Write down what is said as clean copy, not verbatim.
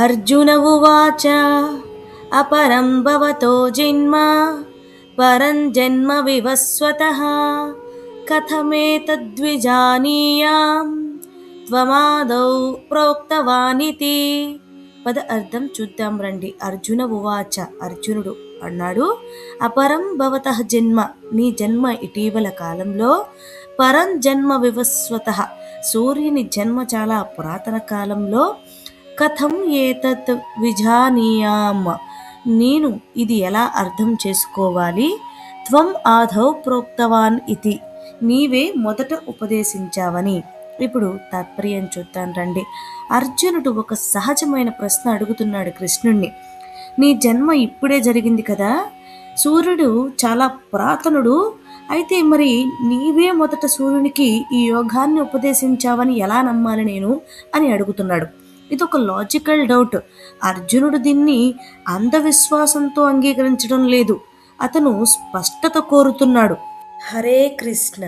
అర్జున ఉవాచ అపరం భవతో జన్మ పరం జన్మ వివస్వతః కథమేతద్విజానీయాం త్వమాదౌ ప్రోక్తవానితి. పద అర్థం చూద్దాం రండి. అర్జున ఉవాచ, అర్జునుడు అన్నాడు, అపరం భవతః జన్మ, నీ జన్మ ఇటీవల కాలంలో, పరం జన్మ వివస్వతః, సూర్యుని జన్మ చాలా పురాతన కాలంలో, కథం ఏతత్ విజానీయాం, నేను ఇది ఎలా అర్థం చేసుకోవాలి, త్వం ఆదౌ ప్రోక్తవాన్ ఇతి, నీవే మొదట ఉపదేశించావని. ఇప్పుడు తాత్పర్యం చూద్దాం రండి. అర్జునుడు ఒక సహజమైన ప్రశ్న అడుగుతున్నాడు కృష్ణుణ్ణి. నీ జన్మ ఇప్పుడే జరిగింది కదా, సూర్యుడు చాలా పురాతనుడు, అయితే మరి నీవే మొదట సూర్యునికి ఈ యోగాన్ని ఉపదేశించావని ఎలా నమ్మాలి నేను అని అడుగుతున్నాడు. ఇది ఒక లాజికల్ డౌట్. అర్జునుడు దీన్ని అంధవిశ్వాసంతో అంగీకరించడం లేదు, అతను స్పష్టత కోరుతున్నాడు. హరే కృష్ణ.